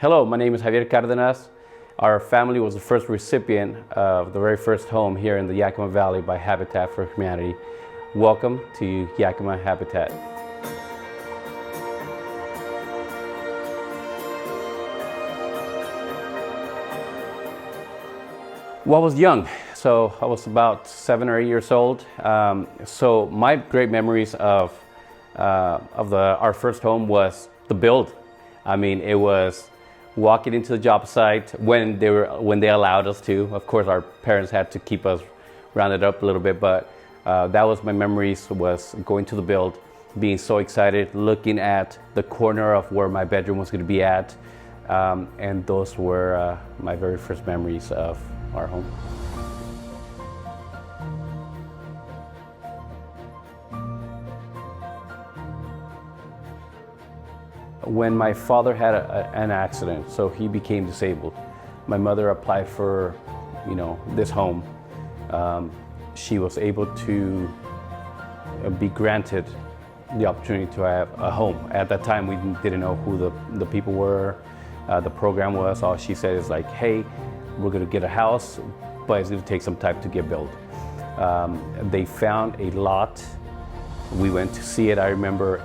Hello, my name is Javier Cardenas. Our family was the first recipient of the very first home here in the Yakima Valley by Habitat for Humanity. Welcome to Yakima Habitat. Well, I was young, so I was about 7 or 8 years old. So my great memories of our first home was the build. I mean, it was walking into the job site when they allowed us to. Of course, our parents had to keep us rounded up a little bit, but that was my memories, was going to the build, being so excited, looking at the corner of where my bedroom was going to be at, and those were my very first memories of our home. When my father had an accident, so he became disabled, my mother applied for, this home. She was able to be granted the opportunity to have a home. At that time, we didn't know who the people were, the program was. All she said is like, hey, we're gonna get a house, but it's gonna take some time to get built. They found a lot. We went to see it. I remember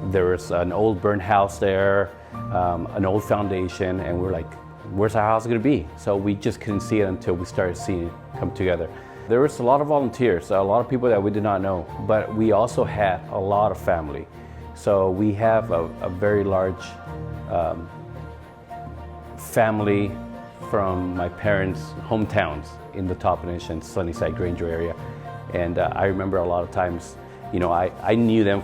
there was an old burnt house there, an old foundation, and we're like, where's our house gonna be? So we just couldn't see it until we started seeing it come together. There was a lot of volunteers, a lot of people that we did not know, but we also had a lot of family. So we have a very large family from my parents' hometowns in the Toppenish and Sunnyside Granger area. And I remember a lot of times, I knew them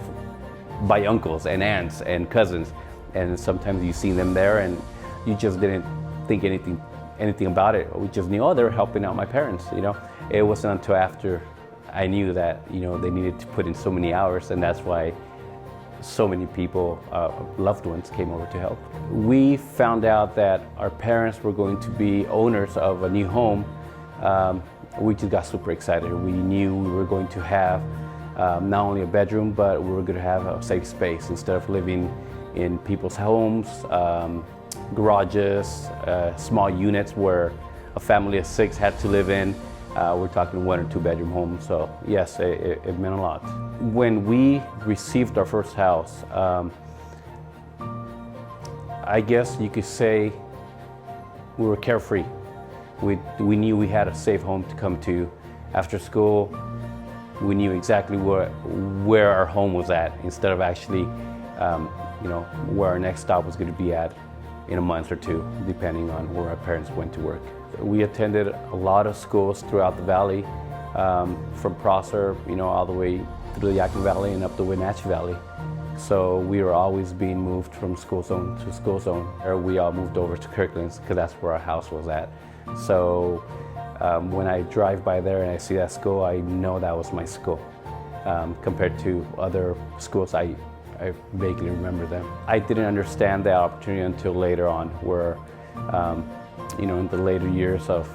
by uncles and aunts and cousins, and sometimes you see them there and you just didn't think anything about it. We just knew, they were helping out my parents. It wasn't until after I knew that they needed to put in so many hours, and that's why so many people, loved ones, came over to help. We found out that our parents were going to be owners of a new home. We just got super excited. We knew we were going to have not only a bedroom, but we were going to have a safe space instead of living in people's homes, garages, small units where a family of 6 had to live in. We're talking 1 or 2 bedroom homes. So yes, it meant a lot. When we received our first house, I guess you could say we were carefree. We knew we had a safe home to come to after school. We knew exactly where our home was at, instead of actually, where our next stop was going to be at in a month or 2, depending on where our parents went to work. We attended a lot of schools throughout the valley, from Prosser, all the way through the Yakima Valley and up the Wenatchee Valley. So we were always being moved from school zone to school zone. We all moved over to Kirkland's because that's where our house was at. So when I drive by there and I see that school, I know that was my school. Compared to other schools, I vaguely remember them. I didn't understand that opportunity until later on, where in the later years of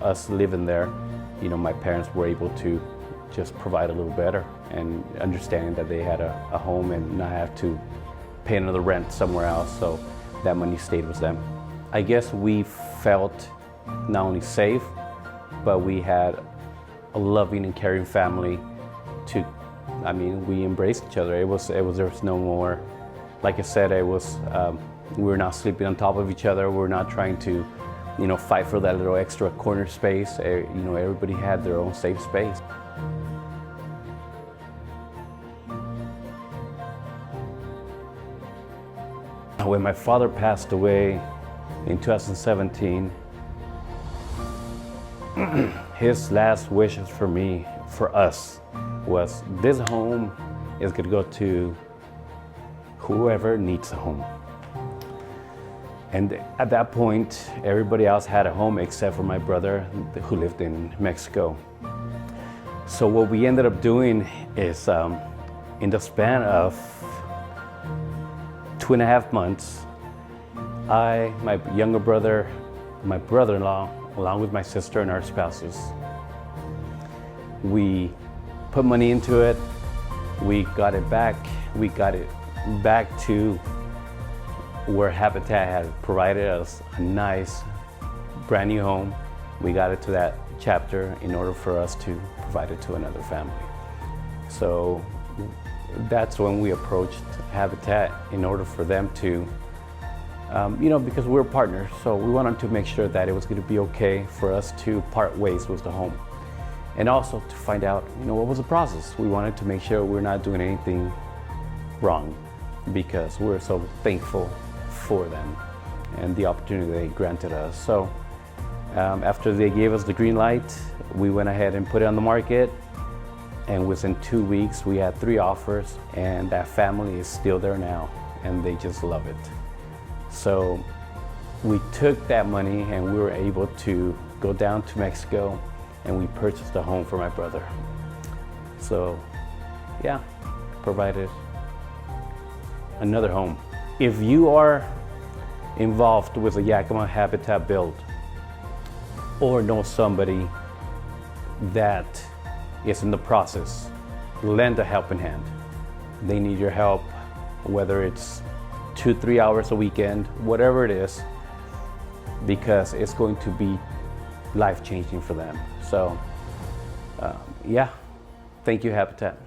us living there, my parents were able to just provide a little better, and understanding that they had a home and not have to pay another rent somewhere else, so that money stayed with them. I guess we felt not only safe, but we had a loving and caring family. We embraced each other. There was no more, like I said, we were not sleeping on top of each other. We're not trying to, fight for that little extra corner space. Everybody had their own safe space. When my father passed away in 2017, his last wishes for us, was this home is going to go to whoever needs a home. And at that point, everybody else had a home except for my brother, who lived in Mexico. So what we ended up doing is, in the span of 2.5 months, my younger brother, my brother-in-law, along with my sister and our spouses, we put money into it. We got it back. We got it back to where Habitat had provided us a nice, brand new home. We got it to that chapter in order for us to provide it to another family. So that's when we approached Habitat in order for them to, because we're partners, so we wanted to make sure that it was going to be okay for us to part ways with the home. And also to find out, what was the process. We wanted to make sure we're not doing anything wrong, because we're so thankful for them and the opportunity they granted us. So after they gave us the green light, we went ahead and put it on the market. And within 2 weeks, we had 3 offers, and that family is still there now, and they just love it. So we took that money and we were able to go down to Mexico, and we purchased a home for my brother. So yeah, provided another home. If you are involved with a Yakima Habitat build, or know somebody that is in the process, lend a helping hand. They need your help, whether it's 2-3 hours a weekend, whatever it is, because it's going to be life-changing for them. So yeah, thank you, Habitat.